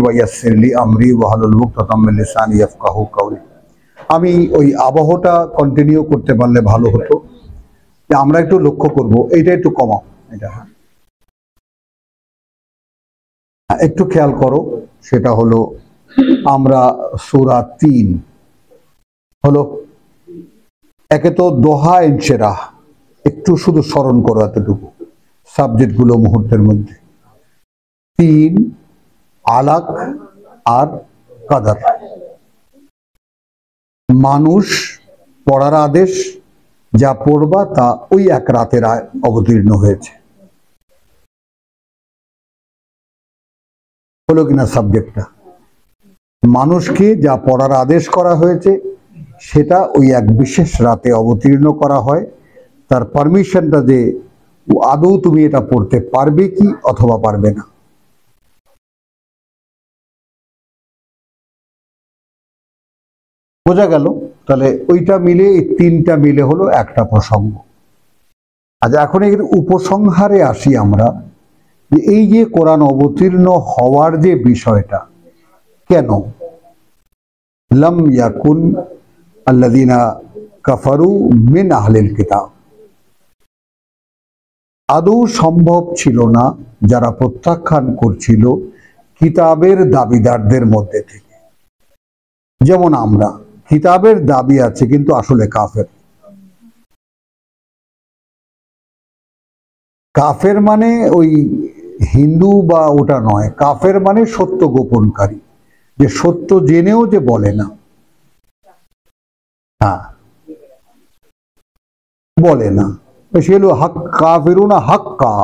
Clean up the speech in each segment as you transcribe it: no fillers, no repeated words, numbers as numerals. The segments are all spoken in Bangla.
ওয়াইয়াসসিরলি আমরি ওয়াহলুল উকদাতাম মিন লিসানি ইয়াফকাহু কাওলি। আমি ওই আবহটা কন্টিনিউ করতে পারলে ভালো হতো। যে আমরা একটু লক্ষ্য করব, এইটা একটু কমাও, এটা একটু খেয়াল করো। সেটা হলো আমরা সূরা 3 হলো, একে তো দোহা ইনশিরা, একটু শুধু স্মরণ করো এতটুকু সাবজেক্টগুলো মুহূর্তের মধ্যে। 3 আলাক আর কাদার, মানুষ পড়ার আদেশ, যা পড়বা তা ওই এক রাতের অবতীর্ণ হয়েছে। হলো কিনা সাবজেক্টটা? মানুষকে যা পড়ার আদেশ করা হয়েছে সেটা ওই এক বিশেষ রাতে অবতীর্ণ করা হয়। তার পারমিশনটা যে আদৌ তুমি এটা পড়তে পারবে কি অথবা পারবে না। বোঝা গেল? তাহলে ওইটা মিলে, এই 3টা মিলে হলো একটা প্রসঙ্গ। আচ্ছা, এখন এর উপসংহারে আসি আমরা, যে এই যে কোরআন অবতীর্ণ হওয়ার যে বিষয়টা, কেন লাম ইয়াকুন আল্লাযিনা কাফারু মিন আহলিল কিতাব, আদৌ সম্ভব ছিল না যারা প্রত্যাখ্যান করছিল কিতাবের দাবিদারদের মধ্যে থেকে। যেমন আমরা কিতাবের দাবি আছে কিন্তু আসলে কাফের। কাফের মানে ওই হিন্দু বা ওটা নয়, কাফের মানে সত্য গোপনকারী, যে সত্য জেনেও যে বলে না। হ্যাঁ, বলে না, সে হলো হক কাফিরুনা হাক্কা।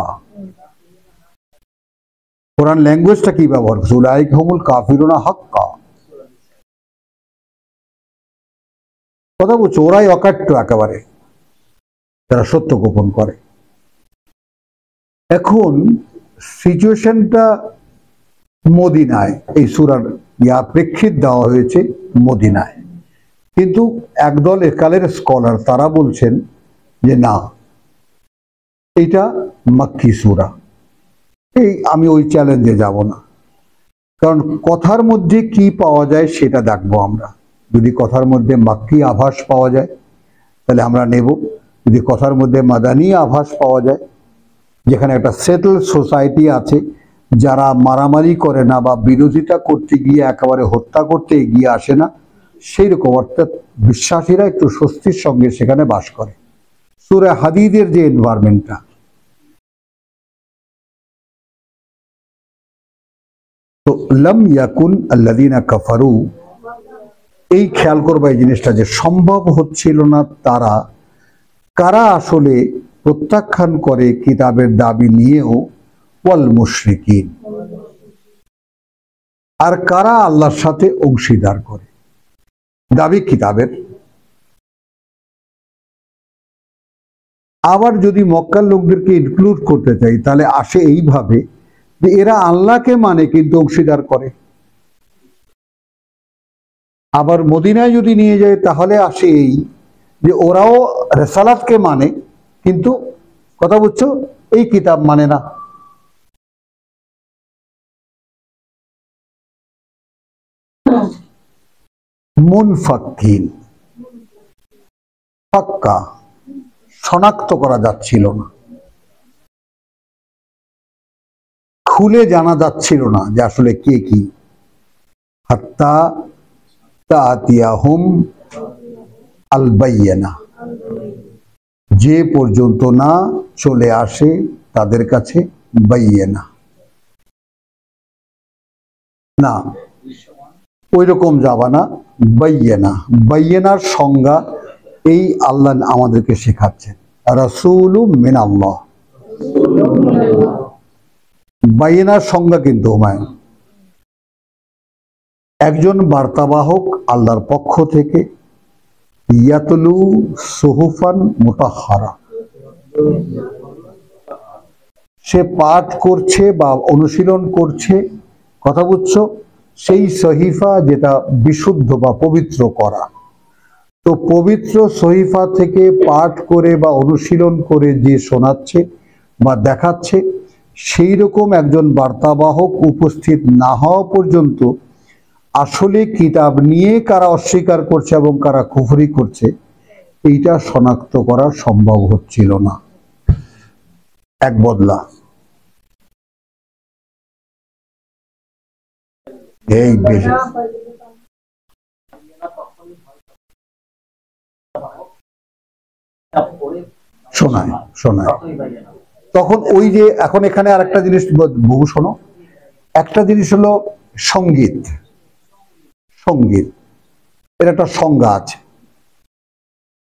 কোরআন ল্যাঙ্গুয়েজটা কি ব্যবহার করছে? উলাইকা হুমুল কাফিরুনা হাক্কা। কথা বলছো, ওরাই অকাট্য একেবারে, যারা সত্য গোপন করে। এখন সিচুয়েশনটা মদিনায়, এই সূরার প্রেক্ষিত দেওয়া হয়েছে মদিনায়, কিন্তু একদল একালের স্কলার তারা বলছেন যে না, এটা মাক্কি সূরা। আমি ওই চ্যালেঞ্জে যাব না, কারণ কথার মধ্যে কি পাওয়া যায় সেটা দেখবো আমরা। যদি কথার মধ্যে মাক্কি আভাস পাওয়া যায় তাহলে আমরা নেব, যদি কথার মধ্যে মাদানী আভাস পাওয়া যায়, যেখানে একটা সেটেল সোসাইটি আছে, যারা মারামারি করে না বা বিরোধিতা করতে গিয়ে একেবারে হত্যা করতে এগিয়ে আসে না, সেই রকম, অর্থাৎ বিশ্বাসীরা একটু স্বস্তির সঙ্গে সেখানে বাস করে। সূরা হাদীদের যে এনভায়রনমেন্টটা, তো লাম ইয়াকুন আল্লাযিনা কাফারু, এই খেয়াল করবা এই জিনিসটা, যে সম্ভব হচ্ছিল না তারা, কারা আসলে প্রত্যাখ্যান করে কিতাবের দাবি নিয়েও, ওয়াল মুশরিকিন, আর কারা আল্লাহর সাথে অংশীদার করে দাবি কিতাবের। আবার যদি মক্কার লোকদেরকে ইনক্লুড করতে চাই তাহলে আসে এইভাবে যে এরা আল্লাহকে মানে কিন্তু অংশীদার করে। আবার মদিনায় যদি নিয়ে যায় তাহলে আসে এই যে ওরাও রিসালাতকে মানে কিন্তু, কথা বুঝছো, এই কিতাব মানে না। মুনফাক্কিন, ফাক্কা, শনাক্ত করা যাচ্ছিল না, খুলে জানা যাচ্ছিল না যে আসলে কে কি। হাত্তা তাতিয়াহুম আল বাইয়িনা, যে পর্যন্ত না চলে আসে তাদের কাছে বাইয়িনা, না ওই রকম যাবা না, বাইয়িনা। বাইয়িনার সংজ্ঞা এই আল্লাহ আমাদেরকে শেখাচ্ছেন, রাসূলুম মিনাল্লাহ। বাইয়িনার সংজ্ঞা কিন্তু হুমায়ুন, একজন বার্তাবাহক আল্লাহর পক্ষ থেকে, ইয়াতলু সুহুফান মুতাহহারা, সে পাঠ করছে বা অনুশীলন করছে, কথা বুঝছো, সেই সহিফা যেটা বিশুদ্ধ বা পবিত্র করা। তো পবিত্র সহিফা থেকে পাঠ করে বা অনুশীলন করে যে শোনাচ্ছে বা দেখাচ্ছে, সেই রকম একজন বার্তাবাহক উপস্থিত না হওয়া পর্যন্ত আসলে কিতাব নিয়ে কারা অস্বীকার করছে এবং কারা কুফরি করছে এইটা শনাক্ত করা সম্ভব হচ্ছিল না। এক বদলা এই বেশি শোনায় শোনায় তখন ওই যে এখন এখানে আরেকটা জিনিস বহু শোনো, একটা জিনিস হলো সঙ্গীত। সঙ্গীত এর একটা সংজ্ঞা আছে।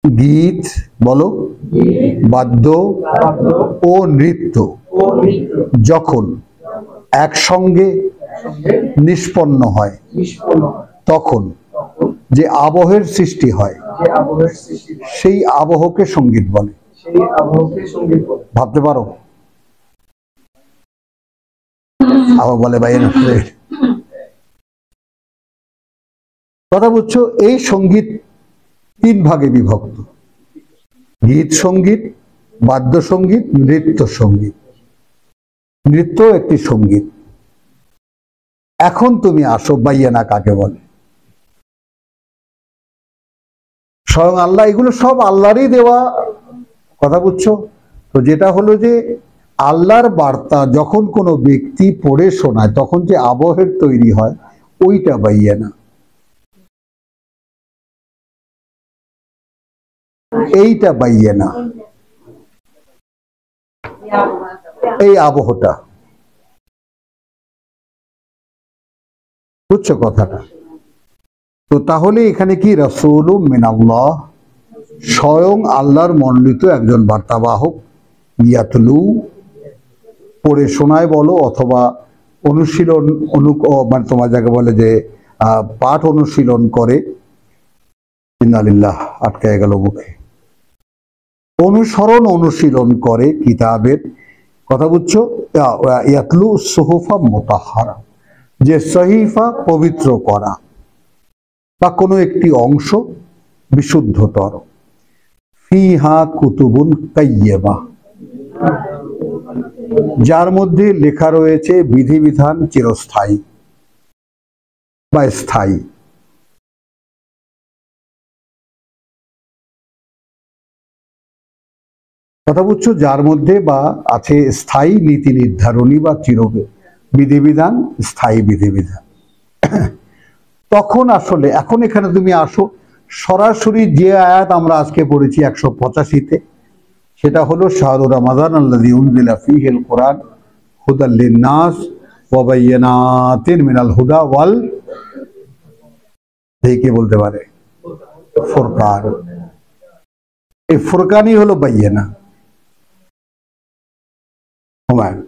গীত বলো, বাদ্য ও নৃত্য যখন একসঙ্গে নিষ্পন্ন হয় তখন যে আবহের সৃষ্টি হয় সেই আবহকে সঙ্গীত বলে। ভাবতে পারো? আবার বলে ভাই কথা বুঝছো? এই সঙ্গীত তিন ভাগে বিভক্ত: গীত সঙ্গীত, বাদ্য সঙ্গীত, নৃত্য সঙ্গীত। নৃত্য একটি সঙ্গীত। এখন তুমি আসো বাইয়ানা কাকে বলে। স্বয়ং আল্লাহ, এগুলো সব আল্লাহরই দেওয়া, কথা বুঝছো তো? যেটা হলো যে আল্লাহর বার্তা যখন কোনো ব্যক্তি পড়ে শোনায় তখন যে আবহের তৈরি হয় ওইটা বাইয়ানা। এইটা বাইয়ানা, এই আবহটা। বুঝছো কথাটা? তো তাহলে এখানে কি রাসূলু মিনাল্লাহ, স্বয়ং আল্লাহর মনোনীত একজন বার্তাবাহক, ইয়াতলু পড়ে শোনায় বলো অথবা অনুশীলন মানে তোমার যাকে বলে যে পাঠ অনুশীলন করে, ইন্নালিল্লাহ আটকায় গেল মুখে, অনুসরণ অনুশীলন করে কিতাবের, কথা বুঝছো? ইয়াতলু সুহুফা মুতাহহারা, যে সহিফা পবিত্র করা বা কোনো একটি অংশ বিশুদ্ধতর, ফিহা কুতুবুন কাইয়্যিবা, যার মধ্যে লেখা রয়েছে বিধিবিধান চিরস্থায়ী বা স্থায়ী। কথা বুঝছো? যার মধ্যে বা আছে স্থায়ী নীতি নির্ধারণী বা বিধিবিধান, স্থায়ী বিধিবিধান। তখন আসলে এখন এখানে তুমি আসো, সরাসরি যে আয়াত আমরা আজকে পড়েছি 185-তে, সেটা হলো শাহরু রমাদান আল্লাযী উনজিলা ফীহিল কুরআন হুদাল লিন-নাস ওয়া বায়্যিনাতিন মিনাল হুদা ওয়াল, কে বলতে পারে? ফুরকান। এই ফুরকানই হলো বায়্যিনা। হুমায়ুন,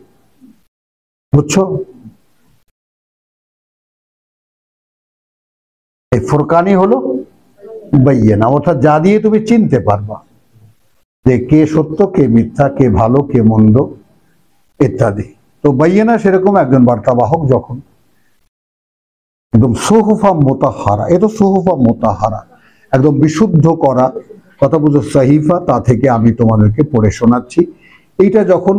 বুঝছো? এই ফুরকানই হলো বায়্যিনা, অর্থাৎ যা দিয়ে তুমি চিনতে পারবা যে কে সত্য, কে মিথ্যা, কে ভালো, কে মন্দ ইত্যাদি। তো বায়্যিনা সেরকম একজন বার্তাবাহক যখন একদম সুহুফা মুতাহহারা, এ তো সুহুফা মুতাহহারা একদম বিশুদ্ধ করা, কথা বুঝো? সাহিফা, তা থেকে আমি তোমাদেরকে পড়ে শোনাচ্ছি। এইটা যখন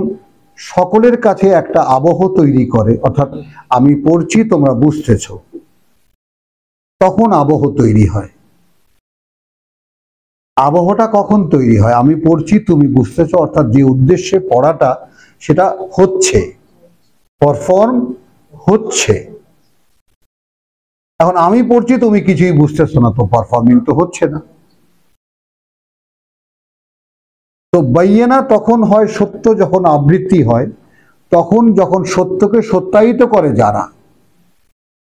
সকলের কাছে একটা আবহ তৈরি করে, অর্থাৎ আমি পড়ছি তোমরা বুঝতেছো, তখন আবহ তৈরি হয়। আবহটা কখন তৈরি হয়? আমি পড়ছি তুমি বুঝতেছো, অর্থাৎ যে উদ্দেশ্যে পড়াটা সেটা হচ্ছে, পারফর্ম হচ্ছে। এখন আমি পড়ছি তুমি কিছুই বুঝতেছো না, তো পারফর্মিং তো হচ্ছে না। তো বায়্যিনা তখন হয় সত্য যখন আবৃত্তি হয়, তখন যখন সত্যকে সত্যায়িত করে যারা,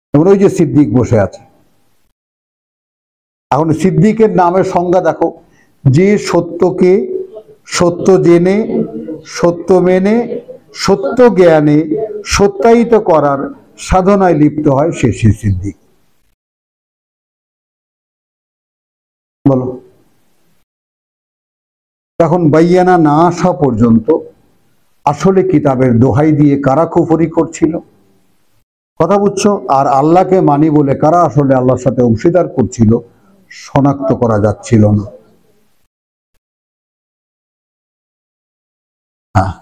যেমন ওই যে সিদ্দিক বসে আছে। এখন সিদ্দিকের নামের সংজ্ঞা দেখো, যে সত্যকে সত্য জেনে, সত্য মেনে, সত্য জ্ঞানে সত্যায়িত করার সাধনায় লিপ্ত হয় সে সিদ্দিক। বলো, তখন বায়্যিনা না আসা পর্যন্ত আসলে কিতাবের দোহাই দিয়ে কারা কুফরি করছিল, কথা বুঝছো? আর আল্লাহকে মানি বলে কারা আসলে আল্লাহর সাথে অংশীদার করছিল শনাক্ত করা যাচ্ছিল না। হ্যাঁ,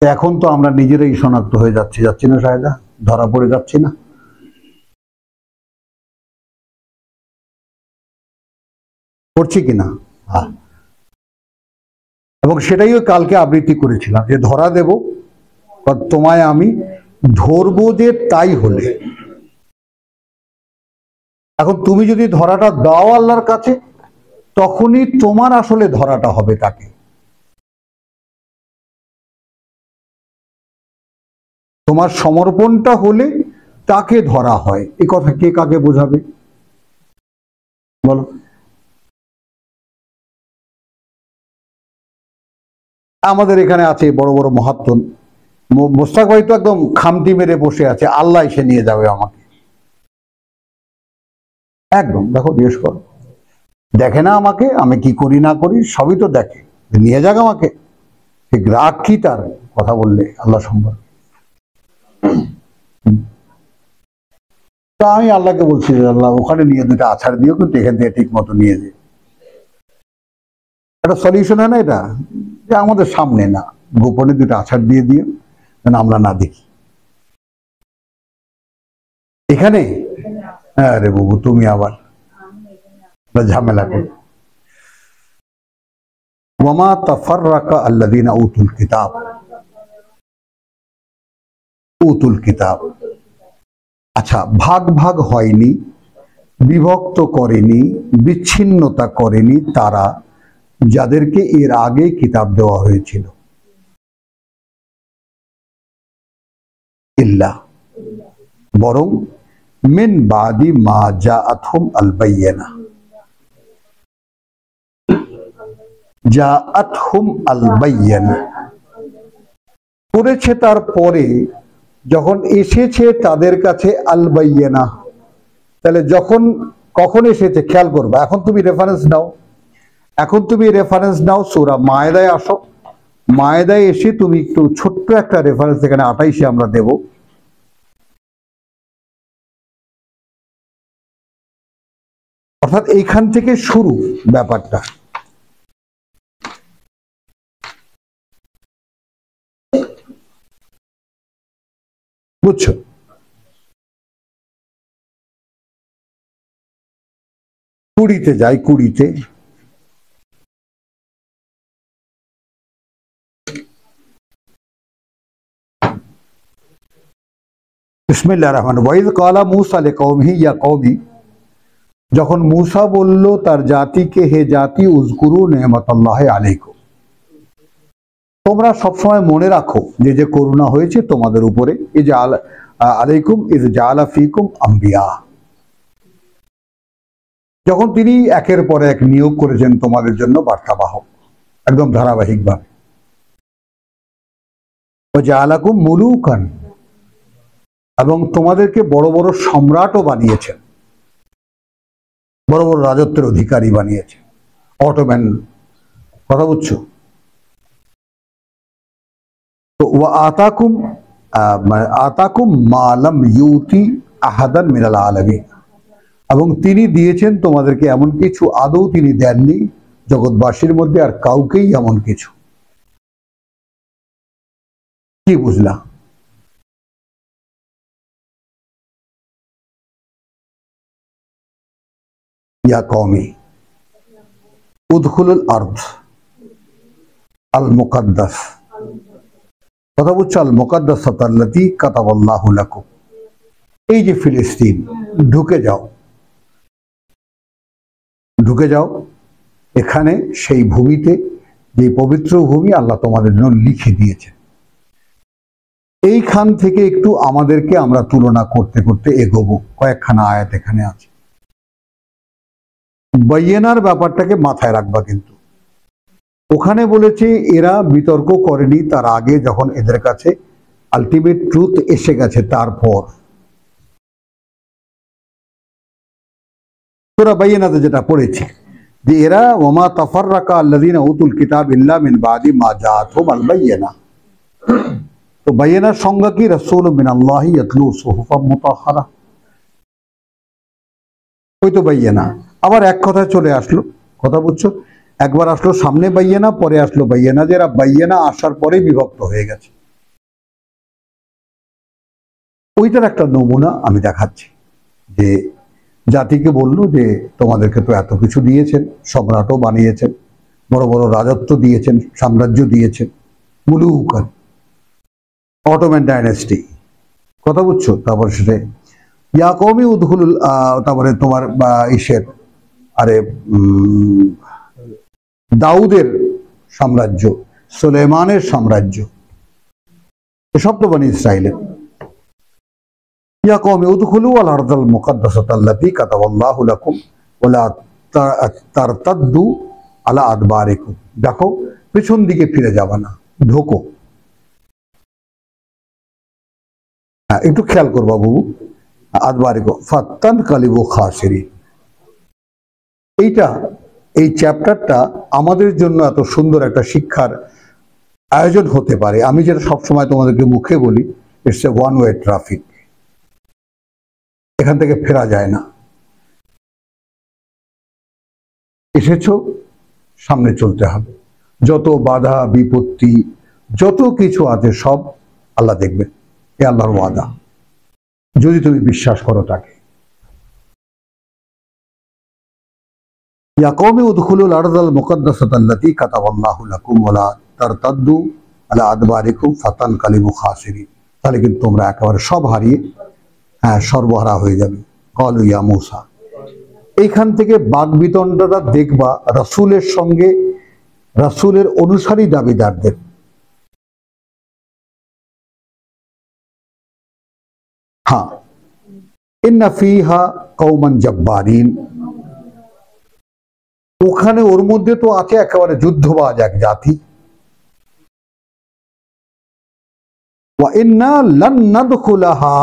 এখন তো আমরা নিজেরাই শনাক্ত হয়ে যাচ্ছি না শাহেদা, ধরা পড়ে যাচ্ছি না? করছি কিনা? হ্যাঁ। এবং সেটাই কালকে আবৃত্তি করেছিলাম যে ধরা দেব, তোমায় আমি ধরবো যে তাই হলে। এখন তুমি যদি ধরাটা দাও আল্লাহর কাছে, তখনই তোমার আসলে ধরাটা হবে তাকে। তোমার সমর্পণটা হলে তাকে ধরা হয়। এই কথা কে কাকে বোঝাবে বলো? আমাদের এখানে আছে বড় বড় মহাত্মন, মোস্তাক ভাই তো একদম খামতি মেরে বসে আছে, আল্লাহ এসে নিয়ে যাবে আমাকে। একদম দেখো, জিজ্ঞেস করো, দেখে না আমাকে আমি কি করি না করি? সবই তো দেখে, নিয়ে যাক আমাকে। ঠিক রাগ কি তার কথা বললে আল্লাহ সম্পর্কে? তো আমি আল্লাহকে বলছি যে আল্লাহ ওখানে নিয়ে দুটো আছাড় দিও, কিন্তু এখান থেকে ঠিক মতো নিয়ে যে একটা সলিউশন হয় না এটা, যে আমাদের সামনে না, গোপনে দুটো আছাড় দিয়ে দিও যেন আমরা না দেখি। এখানে আরে বাবু তুমি আবার ঝামেলা করো। ওয়ামা তাফাররাকা আল্লাযীনা উতুল কিতাব। আচ্ছা, ভাগ ভাগ হয়নি, বিভক্ত করেনি, বিচ্ছিন্নতা করেনি তারা যাদেরকে এর আগে কিতাব দেওয়া হয়েছিল। ইল্লা, বরং মিন বাদি মা জাআতহুম আল বায়্যিনা, জাআতহুম আল বায়্যিনা করেছে তারপরে, যখন এসেছে তাদের কাছে আল বায়্যিনা। তাহলে যখন কখন এসেছে খেয়াল করবা। এখন তুমি রেফারেন্স নাও সূরা মায়েদায় আসো। মায়েদায় এসে তুমি একটু ছোট্ট একটা রেফারেন্স এখানে 28-এ আমরা দেব। অর্থাৎ এইখান থেকে শুরু ব্যাপারটা, বুঝছো? কুড়িতে যাই, কুড়িতে বিসমিল্লাহির রহমানির রহিম। ওয়াইদ ক্বালা মূসা লিকওমিহি ইয়া কওমি, যখন মূসা বলল তার জাতিকে, হে জাতি, উযকুরু নি'মাতাল্লাহি আলাইকুম, তোমরা সবসময় মনে রাখো যে যে করুণা হয়েছে তোমাদের উপরে। এই যে আলাইকুম ইয জাআলা ফীকুম আম্বিয়া, যখন তিনি একের পর এক নিয়োগ করেছেন তোমাদের জন্য বার্তাবাহক, একদম ধারাবাহিকভাবে। ওয়া জাআলাকুম মুলুকান, এবং তোমাদেরকে বড় বড় সম্রাটও বানিয়েছেন, বড় বড় রাজত্বের অধিকারী বানিয়েছেন, অটোম্যান, কথা বুঝছো? তো ওয়া আতাকুম মা লাম ইউতি আহাদান মিনাল আলামিন, এবং তিনি দিয়েছেন তোমাদেরকে এমন কিছু আদৌ তিনি দেননি জগৎবাসীর মধ্যে আর কাউকেই এমন কিছু। কি বুঝলা? ইয়া কওমি উদখুলুল আরদ আল মুকাদ্দাস, কথা বুঝছো? আল মুকাদ্দাসাতাল্লাতী কাতাবাল্লাহু লাকুম, এই যে ফিলিস্তিন, ঢুকে যাও, ঢুকে যাও এখানে, সেই ভূমিতে, যে পবিত্র ভূমি আল্লাহ তোমাদের জন্য লিখে দিয়েছেন। এইখান থেকে একটু আমাদেরকে আমরা তুলনা করতে করতে এগোবো। কয়েকখানা আয়াত এখানে আছে, বাইয়েনার ব্যাপারটাকে মাথায় রাখবা। কিন্তু ওখানে বলেছে এরা বিতর্ক করেনি তার আগে, যখন এদের কাছে আলটিমেট ট্রুথ এসে গেছে তারপর। সূরা বাইয়িনাতে যেটা পড়েছে যে এরা ওয়ামা তাফাররাকা আল্লাযীনা উতুল কিতাব ইল্লা মিন বাদি মা জাআতহুম আল বায়্যিনা। তো বাইয়িনার সংজ্ঞা কি? রাসূলুম মিনাল্লাহি ইয়াতলু সুহুফাম মুতাহহারা, ওই তো বাইয়িনা। আবার এক কথায় চলে আসলো, কথা বুঝছো? একবার আসলো সামনে বাইয়িনা, পরে আসলো বাইয়িনা, যে এরা বাইয়িনা আসার পরে বিভক্ত হয়ে গেছে। ওইটার একটা নমুনা আমি দেখাচ্ছি, যে জাতিকে বললো যে তোমাদেরকে তো এত কিছু দিয়েছেন, সম্রাটও বানিয়েছেন, বড় বড় রাজত্ব দিয়েছেন, সাম্রাজ্য দিয়েছেন, মুলুকান, অটোম্যান ডাইনেস্টি, কথা বুঝছো? তারপর সেটা ইয়াকৌমি উদখুলুল, তারপরে তোমার ইসের, আরে দাউদের সাম্রাজ্য, সুলেমানের সাম্রাজ্য, এসব তো বনি ইসরাইলের। ইয়া কওমি উদখুলু আল আরদাল মুকাদ্দাসাতা আল্লাতী কাতাবাল্লাহু লাকুম ওয়ালা তারতাদ্দু আলা আদবারিকুম। দেখো, পেছন দিকে ফিরে যাবে না, ঢোকো। হ্যাঁ, একটু খেয়াল করবা বাবু, আদবারিকুম ফাতানকালিবু খাসিরিন। এই চ্যাপ্টারটা আমাদের জন্য এত সুন্দর একটা শিক্ষার আয়োজন হতে পারে। আমি যেটা সবসময় তোমাদেরকে মুখে বলি, it's a one way traffic, এখান থেকে ফেরা যায় না। এসেছো, সামনে চলতে হবে। যত বাধা বিপত্তি, যত কিছু আছে, সব আল্লাহ দেখবেন, এ আল্লাহর ওয়াদা, যদি তুমি বিশ্বাস করো তাকে। ইয়া কওমি উদখুলুল আরদাল মুকাদ্দাসাতা আল্লাতী কাতাবাল্লাহু লাকুম ওয়ালা তারতাদ্দু আলা আদবারিকুম ফাতানকালিবু খাসিরিন। তাহলে কিন্তু তোমরা একেবারে সব হারিয়ে, হ্যাঁ, সর্বহারা হয়ে যাবে। ক্বালু ইয়া মূসা। এইখান থেকে বাগবিতণ্ডাটা দেখবা রাসূলের সঙ্গে, রাসূলের অনুসারী দাবিদারদের। হ্যাঁ, ইন্না ফিহা কওমান জাব্বারিন, ওখানে ওর মধ্যে তো আছে একেবারে যুদ্ধবাজ এক জাতি। ওয়া ইন্না লান নাদখুলাহা,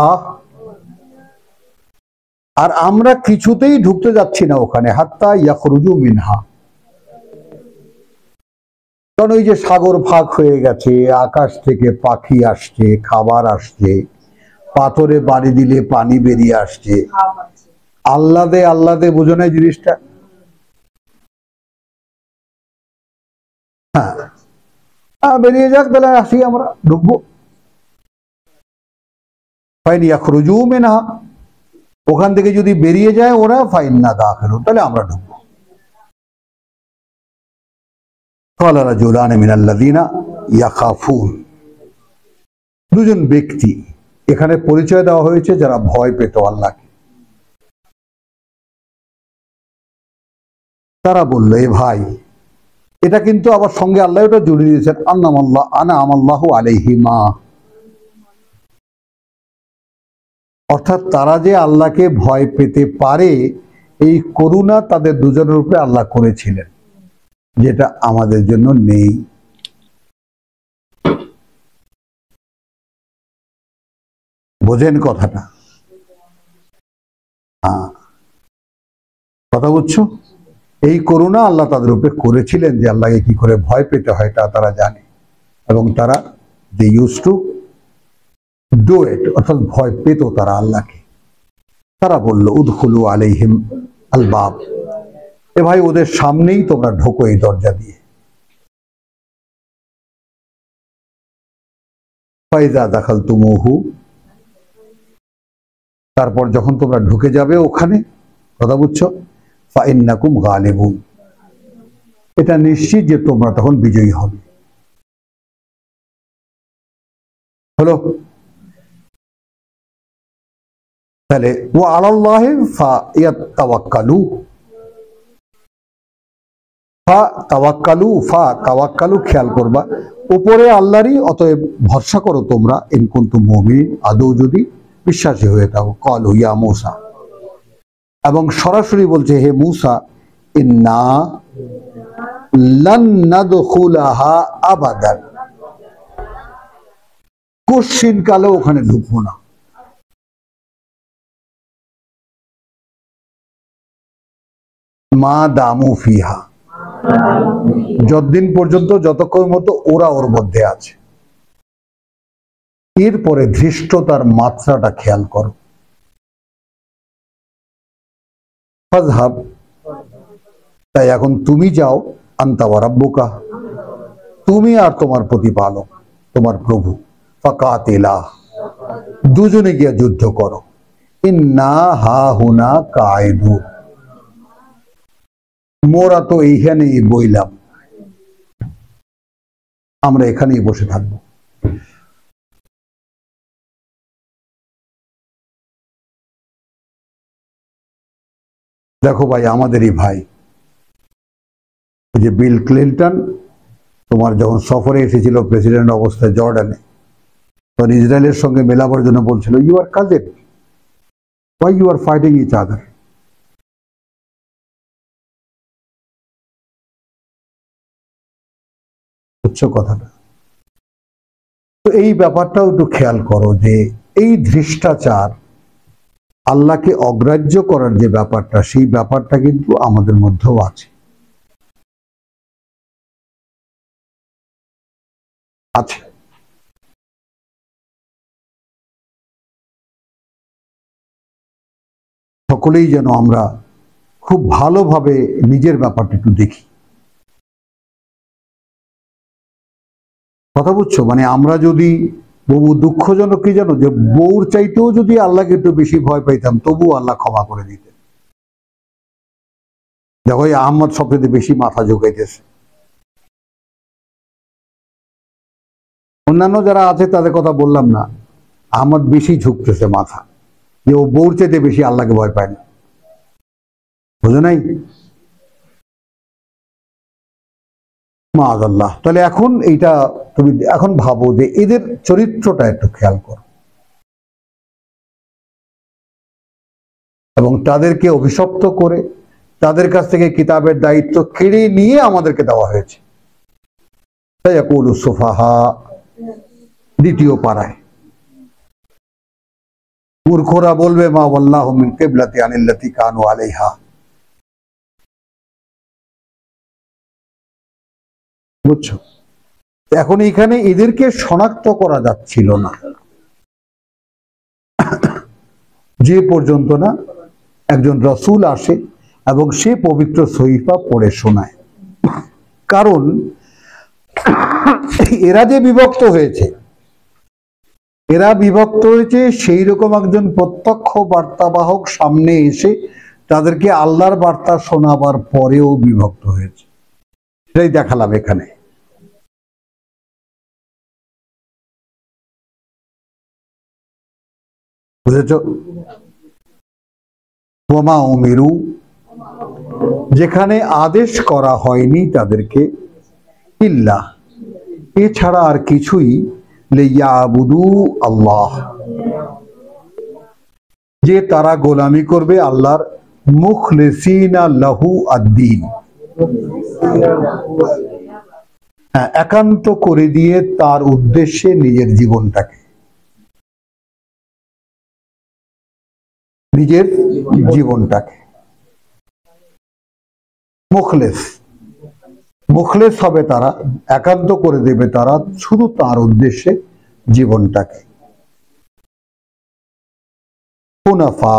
আর আমরা কিছুতেই ঢুকতে যাচ্ছি না ওখানে, হাত্তা ইয়াখরুজু মিনহা। কারণ ওই যে সাগর ভাগ হয়ে গেছে, আকাশ থেকে পাখি আসছে, খাবার আসছে, পাথরে বাড়ি দিলে পানি বেরিয়ে আসছে, আল্লাদে আল্লাদে, বুঝো না জিনিসটা? হ্যাঁ, বেরিয়ে যাক, তাহলে আসি, আমরা ঢুকবো। ফাইন ইয়াখরুজু মিনহা, ওখান থেকে যদি বেরিয়ে যায় ওরা, ফাইন্না দাখিলুন, তাহলে আমরা ঢুকবো। ক্বালা রাজুলান মিনাল্লাযীনা ইয়াখাফুন, দুজন ব্যক্তি এখানে পরিচয় দেওয়া হয়েছে যারা ভয় পেত আল্লাহকে। তারা বলল, এ ভাই, এটা কিন্তু আবার সঙ্গে আল্লাহ এটা জুড়ে দিয়েছেন, আনা'আমাল্লাহু আলাইহিমা, অর্থাৎ তারা যে আল্লাহকে ভয় পেতে পারে, এই করুণা তাদের দুজনের উপরে আল্লাহ করেছিলেন, যেটা আমাদের জন্য নেই। বোঝেন কথাটা? কথা বুঝছো? এই করুণা আল্লাহ তাদের উপরে করেছিলেন, যে আল্লাহকে কি করে ভয় পেতে হয় তা তারা জানে, এবং তারা they use to do it, অর্থাৎ ভয় পেত তারা আল্লাহকে। তারা বলল, উদখুলু আলাইহিম আল বাব, এ ভাই, ওদের সামনেই তোমরা ঢোকো এই দরজা দিয়ে। ফাইজা দাখালতুমুহু, তারপর যখন তোমরা ঢুকে যাবে ওখানে, কথা বুঝছো, ফাইন্নাকুম গালিবুন, এটা নিশ্চিত যে তোমরা তখন বিজয়ী হবে। হলো? তাহলে ওয়া আলাল্লাহি ফায়াতাওয়াক্কালু, তাওয়াক্কালু, খেয়াল করবা, উপরে আল্লাহরই, অতএব ভরসা করো তোমরা, ইন কুনতুম মুমিনিন, আদৌ যদি বিশ্বাসী হয়ে থাকো। ক্বালু ইয়া মূসা, এবং সরাসরি বলছে, হে মূসা, ইন্না লান নাদখুলাহা আবাদান, কোশ্চিন কালে ওখানে ঢুকবো না। মা দামু ফিহা, যতদিন পর্যন্ত, যতক্ষণ মতো ওরা ওর মধ্যে আছে। এরপরে ধৃষ্টতার মাত্রাটা খেয়াল করো। ফাযহাব, তাই এখন তুমি যাও, আনতা ওয়া রাব্বুকা, তুমি আর তোমার প্রতিপালক, তোমার প্রভু, ফাকাতিলা, দুজনে গিয়া যুদ্ধ করো। ইন্না হা হুনা কায়দু, মোরা তো এইখানেই বইলাম, আমরা এখানেই বসে থাকবো। দেখো ভাই, আমাদেরই ভাই ওই যে বিল ক্লিন্টন, তোমার যখন সফরে এসেছিল প্রেসিডেন্ট অবস্থায় জর্ডানে, তখন ইসরায়েলের সঙ্গে মেলাবার জন্য বলছিল, you are cousin, why you are fighting each other. বুঝছো কথাটা? তো এই ব্যাপারটাও একটু খেয়াল করো যে এই ধৃষ্টাচার, আল্লাহকে অগ্রাহ্য করার যে ব্যাপারটা, সেই ব্যাপারটা কিন্তু আমাদের মধ্যেও আছে। আছে। সকলেই যেন আমরা খুব ভালোভাবে নিজের ব্যাপারটা একটু দেখি। কথা বুঝছো? মানে আমরা যদি, বহু দুঃখজনক কি জানো, যে বউর চাইতেও যদি আল্লাহকে একটু বেশি ভয় পাইতাম, তবুও আল্লাহ ক্ষমা করে দিতেন। দেখো এই আহমদ সবচেয়ে বেশি মাথা ঝুঁকাইতেছে, অন্যান্য যারা আছে তাদের কথা বললাম না, আহমদ বেশি ঝুঁকতেছে মাথা, যে ও বউর চাইতে বেশি আল্লাহকে ভয় পায় না। বুঝো নাই? মাআযাল্লাহ। তাহলে এখন এইটা তুমি এখন ভাবো যে এদের চরিত্রটা একটু খেয়াল করো, এবং তাদেরকে অভিশপ্ত করে তাদের কাছ থেকে কিতাবের দায়িত্ব কেড়ে নিয়ে আমাদেরকে দেওয়া হয়েছে। সায়াকুলু সুফাহা, দ্বিতীয় পাড়ায় মূর্খরা বলবে, মা ওয়াল্লাহু মিন কিবলাতি আনিল্লাতি কানু আলাইহা। বুঝছো? এখন এখানে এদেরকে শনাক্ত করা যাচ্ছিল না, যে পর্যন্ত না একজন রসুল আসে এবং সে পবিত্র সহিফা পড়ে শোনায়। কারণ এরা যে বিভক্ত হয়েছে, এরা বিভক্ত হয়েছে সেই রকম একজন প্রত্যক্ষ বার্তাবাহক সামনে এসে তাদেরকে আল্লাহর বার্তা শোনাবার পরেও বিভক্ত হয়েছে। সেটাই দেখালাম এখানে। বুঝেছ? ওমা উমিরু, যেখানে আদেশ করা হয়নি তাদেরকে, ইল্লা, এছাড়া আর কিছুই, লিয়াবুদু আল্লাহ, যে তারা গোলামি করবে আল্লাহর, মুখলিসিনা লাহু আদ-দীন, একান্ত করে দিয়ে তার উদ্দেশ্যে নিজের জীবনটাকে, নিজের জীবনটাকে মুখলেস, মুখলেস হবে তারা, একান্ত করে দেবে তারা শুধু তার উদ্দেশ্যে জীবনটাকে। হুনাফা,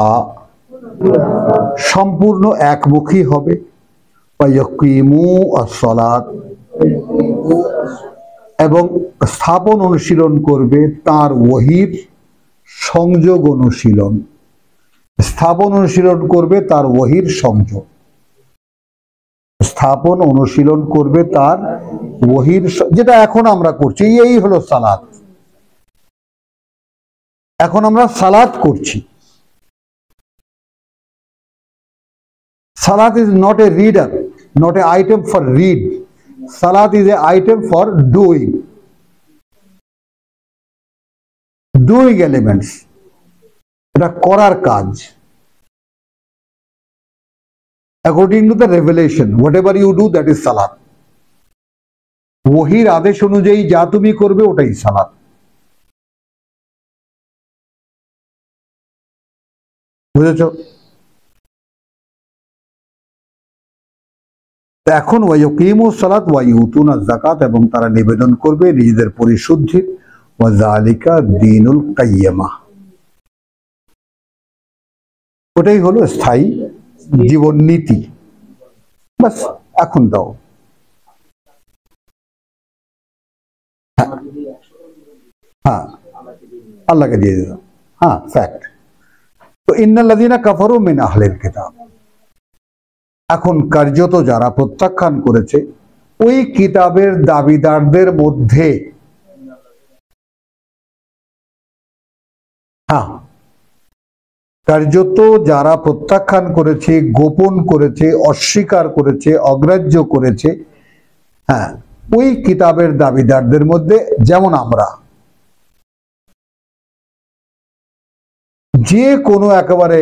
সম্পূর্ণ একমুখী হবে। ওয়ায়াকিমু আস-সালাত, এবং স্থাপন অনুশীলন করবে তার ওহীর সংযোগ অনুশীলন, স্থাপন অনুশীলন করবে তার ওহীর সংযোগ, স্থাপন অনুশীলন করবে তার ওহীর, যেটা এখন আমরা করছি, এই হলো সালাত। এখন আমরা সালাত করছি। Salat is not a reader, not an item for read. Salat is an item for doing. Doing elements. এটা করার কাজ। According to the revelation, whatever you do, that is salat. ওহীর আদেশ অনুযায়ী যা তুমি করবে ওটাই সালাত। বুঝেছো? এখন ওয়ায়ুকিমুস সালাত ওয়া ইউতুনাজ যাকাত, এবং তারা নিবেদন করবে নিজেদের পরিশুদ্ধির, ওয়া যালিকা দীনুল কাইয়্যিমা, ওটাই হলো স্থায়ী জীবন নীতি। বাস, এখন দাও। হ্যাঁ, আল্লাহকে দিয়ে দিলাম। হ্যাঁ, ফ্যাক্ট। তো ইন্নাল্লাযীনা কাফারু মিন আহলিল কিতাব, এখন কার্যত যারা প্রত্যাখ্যান করেছে ওই কিতাবের দাবিদারদের মধ্যে, হ্যাঁ, কার্যত যারা প্রত্যাখ্যান করেছে, গোপন করেছে, অস্বীকার করেছে, অগ্রাহ্য করেছে, হ্যাঁ, ওই কিতাবের দাবিদারদের মধ্যে যেমন আমরা, যে কোনো একেবারে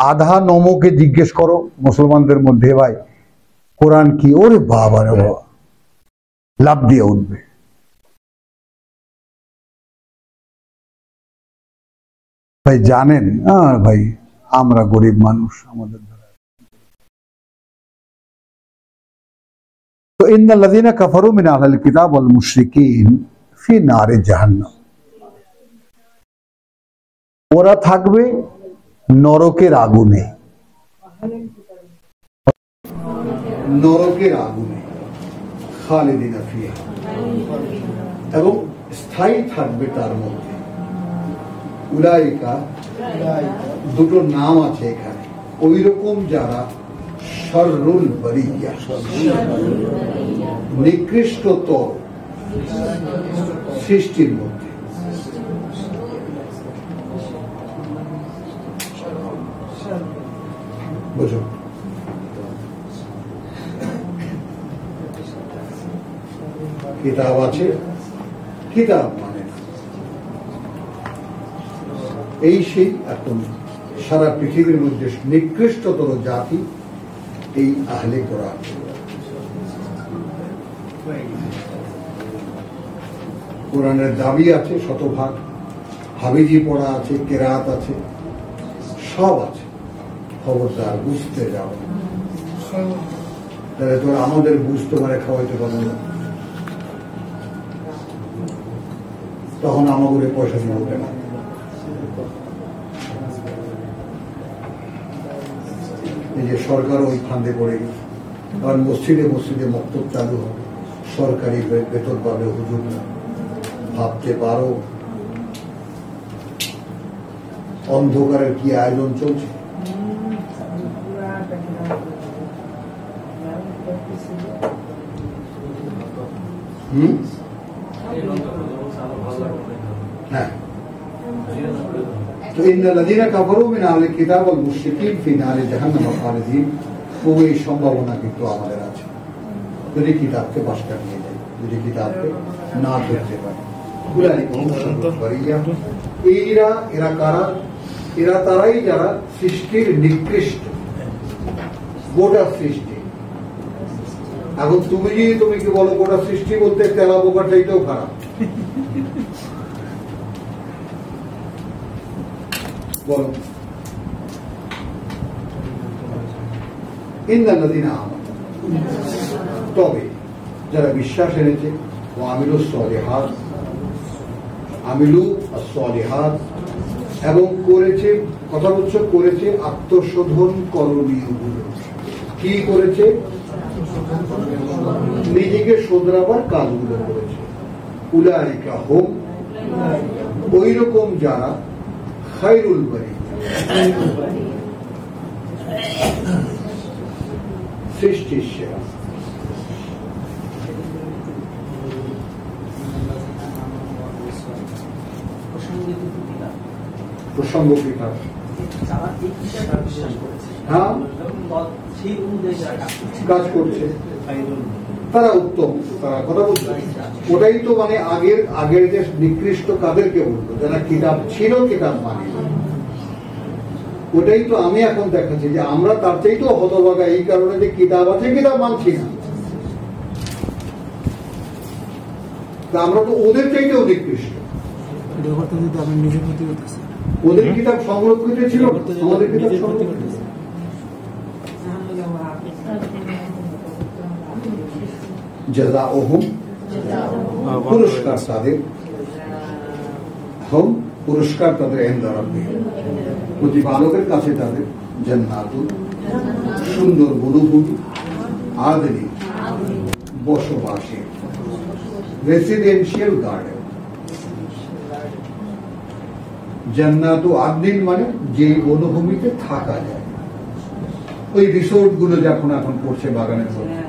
আধা নমকে জিজ্ঞেস করো মুসলমানদের মধ্যে, ভাই কোরআন কি, ওরে বাবা রে বাবা, লাভ দিয়ে উঠবে। ভাই জানেন, ভাই আমরা গরিব মানুষ, আমাদের দ্বারা। তো ইন্নাল্লাযীনা কাফারু মিন আহলিল কিতাব ওয়াল মুশরিকিন ফি নারি জাহান্নাম, ওরা থাকবে নরকের আগুনে, নরকের আগুনে, খালিদিনা ফিহা, এবং স্থায়ী থাকবে তার মধ্যে। উলাইকা, দুটো নাম আছে এখানে, ওই রকম যারা শাররুল বারিয়া, নিকৃষ্টতর সৃষ্টির মধ্যে। বুঝো, কিতাব আছে, কিতাব মানে এই সেই এখন সারা পৃথিবীর মধ্যে নিকৃষ্টতর জাতি এই আহলে কোরআন। কোরআনের দাবি আছে শতভাগ, হাবিজি পড়া আছে, কেরাত আছে, সব আছে। খবরদার বুঝতে যাও, তাহলে তোরা আমাদের বুঝতে পারে খাওয়াইতে পারবো না, তখন আমাদের পয়সা দিয়ে হবে না। এই যে সরকার ওই ফান্দে পড়ে গেছে, কারণ মসজিদে মসজিদে মক্তব চালু হবে, সরকারি বেতন পাবে হুজুর না। ভাবতে পারো অন্ধকারের কি আয়োজন চলছে। হ্যাঁ, তো ইন্নাল্লাযীনা কাফারু মিন আহলিল কিতাব ওয়াল মুশরিকিন ফি নারি জাহান্নাম খালিদিন, ওই সম্ভাবনা কিন্তু আমাদের আছে যদি কিতাবকে বাসটা নিয়ে যায়, যদি কিতাবকে না ধরতে পারে। এরা কারা? এরা তারাই যারা সৃষ্টির নিকৃষ্ট, গোটা সৃষ্টি। এখন তুমি কি বলো গোটা সৃষ্টি বলতে তেলা পোকার চাইতেও খারাপ, বলো। ইন্নাল্লাযীনা আমানু, তবে যারা বিশ্বাস এনেছে, ও আমিলুস সালিহাত, আমিলু আস-সালিহাত, এবং করেছে, কথা বলছো, করেছে আত্মশোধন করণীয় গুলো। কি করেছে? নিজেকে শোধরাবার কাজগুলো করেছে। উলাইকা হুম, ওই রকম যারা খায়রুল বারিয়া, সৃষ্টির সেরা। প্রসঙ্গ কিতাব, হ্যাঁ, কাজ করছে, তারা উত্তম, তারা কথা বলছে। ওটাই তো মানে আগের যে নিকৃষ্ট কাদেরকে বলতো, যারা কিতাব ছিল, কিতাব মানে, ওটাই তো আমি এখন দেখাচ্ছি যে আমরা তার চাইতেও হতভাগা এই কারণে যে কিতাব আছে, কিতাব মানছি না। আমরা তো ওদের চাইতেও নিকৃষ্ট। ওদের কিতাব সংরক্ষিত ছিল, আমাদের কিতাব সংরক্ষিত। জাযাউহুম, পুরস্কার তাদের, হুম, পুরস্কার তাদের ইনদা রাব্বিহিম, প্রতিপালকের কাছে তাদের, জান্নাতুন, সুন্দর বনভূমি, আদনি, বসবাসের, রেসিডেন্সিয়াল গার্ডেন। জান্নাতু আদনিন মানে যে বনভূমিতে থাকা যায়, ওই রিসোর্ট গুলো যখন এখন করছে বাগানের মধ্যে।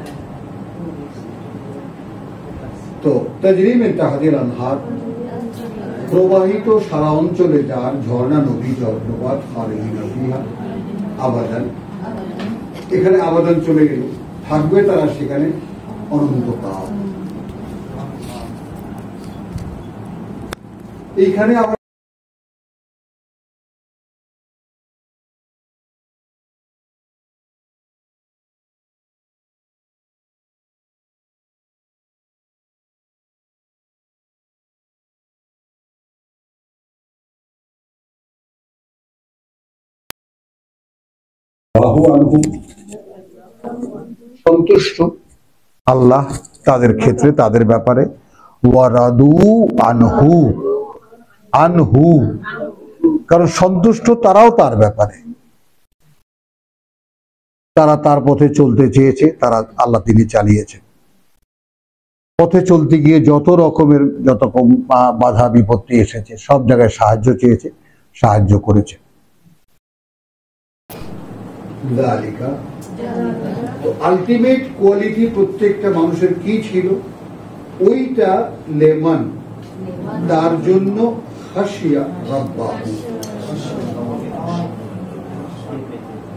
তো তাজরি মিন তাহতিল আনহার, প্রবাহিত সারা অঞ্চলে যার ঝর্ণা, নদী, জলপ্রপাত, খালিদিনা ফিহা আবাদান, এখানে আবাদান চলে গেল, থাকবে তারা সেখানে অনন্তকাল। এইখানে আবার সন্তুষ্ট আল্লাহ তাদের ক্ষেত্রে, তাদের ব্যাপারে। ওয়ারাদু আনহু, আনহু কারণ সন্তুষ্ট তারাও তার ব্যাপারে। তারা তার পথে চলতে চেয়েছে, তারা আল্লাহ তিনি চালিয়েছেন। পথে চলতে গিয়ে যত রকমের বাধা বিপত্তি এসেছে, সব জায়গায় সাহায্য চেয়েছে, সাহায্য করেছে। আলটিমেট কোয়ালিটি প্রত্যেকটা মানুষের কি ছিল? ওইটা লেমান, তার জন্য খাশিয়া রাব্বাহু,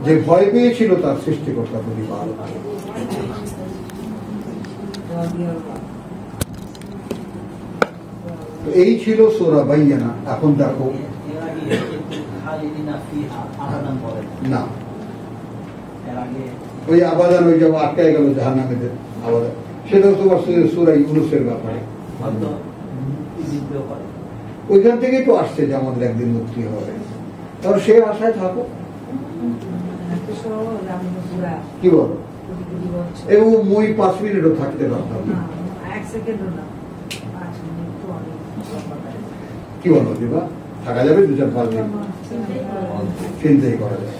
যে ভয় পেয়েছিল তার সৃষ্টিকর্তা প্রতি। এই ছিল সূরা বাইয়ানা। এখন দেখো না, ওই আবাদান, ওই যাবো আটকায় গেল জাহান্নামীদের আবাদান, সেটাও তোমার সূরা ইউনূসের ব্যাপারে। ওইখান থেকেই তো আসছে যে আমাদের একদিন মুক্তি হবে, তার সে আশায় থাকো। কি বলো? এবং মই 5 মিনিটও থাকতে পারতাম না। কি বলো দিবা? থাকা যাবে 2-4-5 দিন, চিন্তাই করা যায়।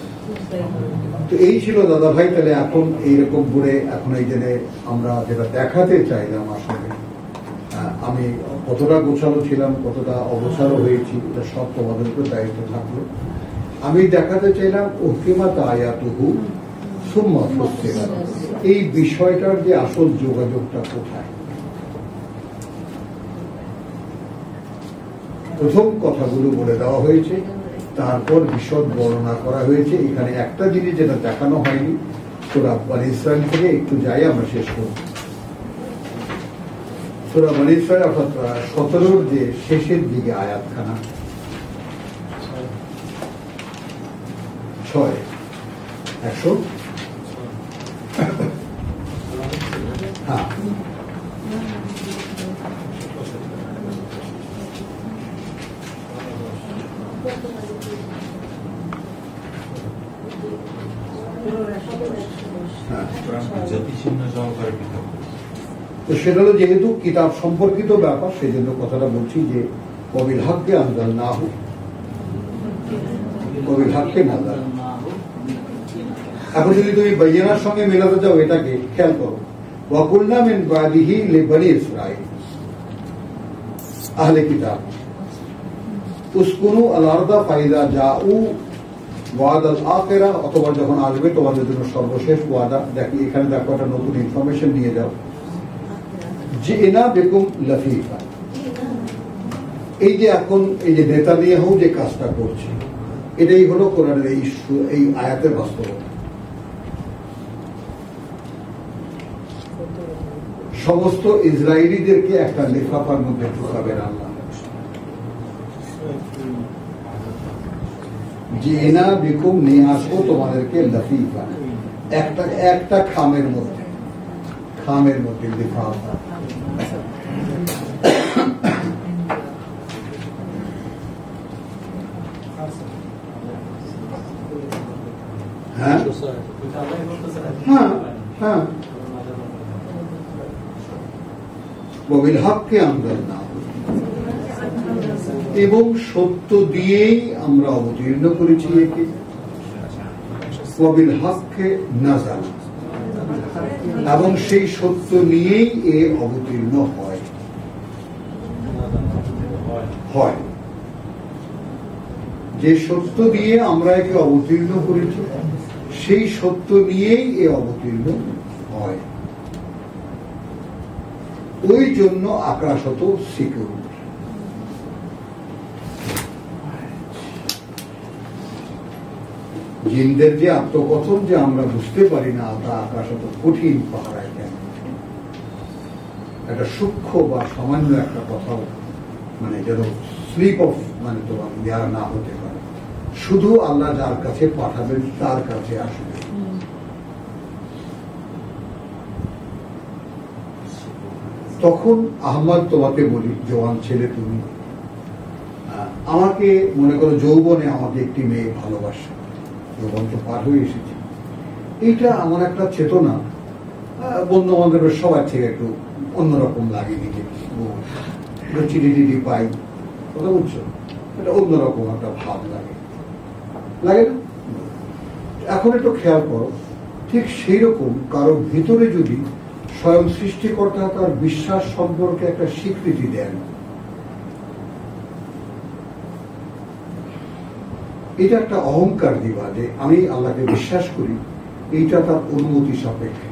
তো এই ছিল দাদা ভাই। তাহলে এখন এইরকম করে এখন এই জন্য আমরা যেটা দেখাতে চাইলাম, আসলে আমি কতটা গোছালো ছিলাম, কতটা অগোছালো হয়েছি, এটা সব তোমাদের উপর দায়িত্ব থাকলো। আমি দেখাতে চাইলাম উহকিমাত আয়াতুহু সুম্মা ফুসসিলাত, এই বিষয়টার যে আসল যোগাযোগটা কোথায়। প্রথম কথাগুলো বলে দেওয়া হয়েছে, তারপর বিশদ বর্ণনা করা হয়েছে। এখানে একটা জিনিস যেটা দেখানো হয়নি, সূরা বনী ইসরাঈল থেকে একটু যাই, আমরা শেষ করব। সূরা বনী ইসরাঈল অর্থাৎ 17 যে শেষের দিকে আয়াতখানা 6 100 হ্যাঁ, তো সেটা হলো যেহেতু কিতাব সম্পর্কিত ব্যাপার, সেই জন্য কথাটা বলছি যে কবিল হককে আনজালনাহু, কবিল হককে নাযাল। এখন যদি তুমি বাইয়ানার সঙ্গে মেলাতে যাও, এটাকে খেয়াল করো। ওয়াকুলনা মিন বাদিহি লিবনি ইসরাঈল আহলে কিতাব উসকুনু আল আরদা ফাইদা জাউ ওয়াদ আল আখিরা, অথবা যখন আসবে তোমাদের জন্য সর্বশেষ ওয়াদা। দেখি এখানে দেখো একটা নতুন ইনফরমেশন নিয়ে যাও। জিনা বিকুম লাফিফা, এই যে এখন এই যে নেতানিয়াহু যে কাজটা করছে, এটাই হলো কোরআনের এই আয়াতের বাস্তবতা। সমস্ত ইসরায়েলিদেরকে একটা লিফাফার মধ্যে ঢুকাবেন আল্লাহ। জিনা বিকুম নিয়ে আসবো তোমাদেরকে লাফিফা, একটা খামের মধ্যে, খামের মধ্যে লিফাফা। হ্যাঁ হ্যাঁ হ্যাঁ, ওয়াবিল হককে আনজালনাহু, এবং সত্য দিয়েই আমরা অবতীর্ণ করেছি একে। ওয়াবিল হককে নাযাল, এবং সেই সত্য নিয়েই এ অবতীর্ণ হয়। যে সত্য দিয়ে আমরা একে অবতীর্ণ করেছি সেই সত্য নিয়েই এ অবতীর্ণ হয়। ওই জন্য আকাশত সিকিউর। জিনদের যে আত্মকথন যে আমরা বুঝতে পারি না, তা আকাশত কঠিন পাহারায় কেন একটা সূক্ষ্ম বা সামান্য একটা কথাও মানে যেন স্লিপ অফ মানে তোমার দেওয়া না হতে পারে। শুধু আল্লাহ যার কাছে পাঠাবেন তার কাছে আসবে। তখন আহমদ তোমাকে বলি, জওয়ান ছেলে তুমি, আমাকে মনে করো যৌবনে আমাকে একটি মেয়ে ভালোবাসে, যৌবন তো পার হয়ে এসেছে, এইটা আমার একটা চেতনা। বন্ধু বান্ধবের সবার থেকে একটু অন্যরকম লাগে, নিজে চিঠি টিটি পাই, কথা বুঝছো, এটা অন্যরকম একটা ভাব লাগে, লাগে না? এখন একটু খেয়াল করো, ঠিক সেই রকম কারো ভিতরে যদি স্বয়ং সৃষ্টিকর্তা তার বিশ্বাস সম্পর্কে একটা স্বীকৃতি দেন, এটা একটা অহংকার দিবা যে আমি আল্লাহকে বিশ্বাস করি, এইটা তার অনুমতি সাপেক্ষে।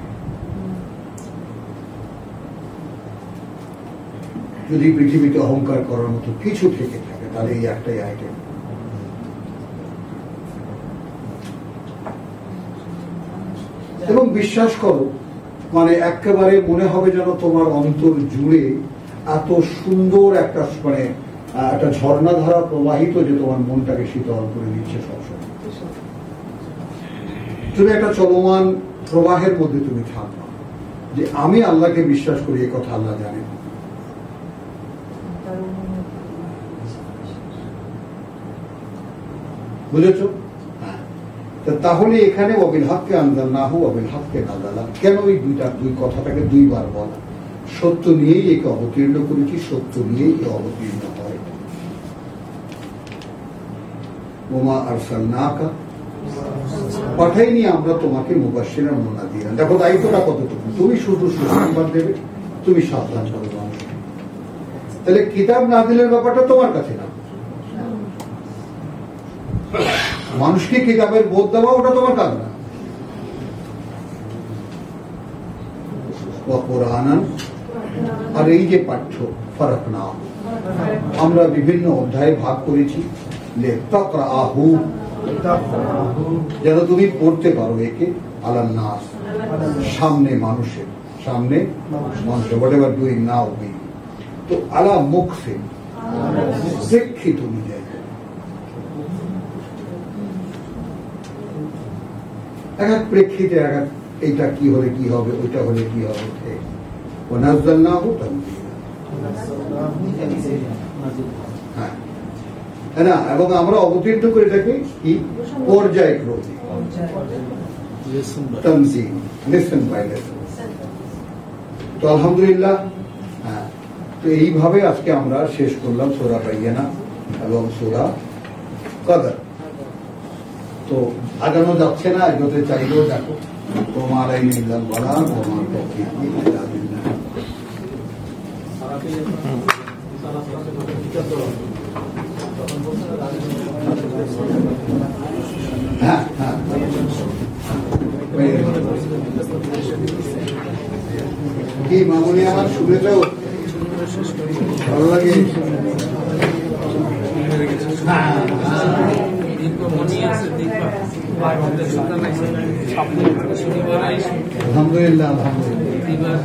যদি পৃথিবীতে অহংকার করার মতো কিছু থেকে থাকে তাহলে এই একটাই আইটেম। এবং বিশ্বাস করো, মানে একেবারে মনে হবে যেন তোমার অন্তর জুড়ে এত সুন্দর একটা মানে একটা ঝর্ণাধারা প্রবাহিত যে তোমার মনটাকে শীতল করে দিচ্ছে সবসময়। তুমি একটা চলমান প্রবাহের মধ্যে তুমি থাকবা যে আমি আল্লাহকে বিশ্বাস করি, এই কথা আল্লাহ জানেন। বুঝেছ? তাহলে এখানে অবিল হককে আনজালনাহু অবিল হককে নাযালা, কেন এই দুই কথাটাকে দুইবার বলা? সত্য নিয়েই একে অবতীর্ণ করেছি, সত্য নিয়েই এ অবতীর্ণ হয়। ওমা আরসালনাকা, পাঠাইনি আমরা তোমাকে মুবাশশিরান ওয়া নাযীরান। দেখো দায়িত্বটা কতটুকু, তুমি শুধু সুসংবাদ দেবে, তুমি সাবধান করবে মানুষকে। তাহলে কিতাব নাযিলের ব্যাপারটা তোমার কাছে না, মানুষকে কিতাবের বোধ দেওয়া ওটা তোমার কাজ না। কোরআনান, আর এই যে পাঠ্য ফারাকনা, আমরা বিভিন্ন অধ্যায়ে ভাগ করেছি, লিতাকরাহু, যেন তুমি পড়তে পারো একে আলান নাস, সামনে মানুষের, সামনে মানুষের, what ever doing now we. তো আলা মুখে প্রেক্ষিত অনুযায়ী, এক এক প্রেক্ষিতে এক এক, এইটা কি হলে কি হবে, ওইটা হলে কি হবে। ও নাযালনাহু তানযীলা, হ্যাঁ না? এবং আমরা অবতীর্ণ করে এটাকে কি পর্যায়ক্রমে, তানযীল, লেসন বাই লেসন। তো আলহামদুলিল্লাহ, হ্যাঁ, তো এইভাবে আজকে আমরা শেষ করলাম সূরা বাইয়িনা এবং সূরা কদর। তো আগানো যাচ্ছে না, এগোতে চাইলেও দেখো তোমার এই নিলাম বলা তোমার পক্ষে হ্যাঁ হ্যাঁ কি মামুনি আমার শুনেছেও ভালো লাগে। আলহামদুলিল্লাহ, আলহামদুলিল্লাহ।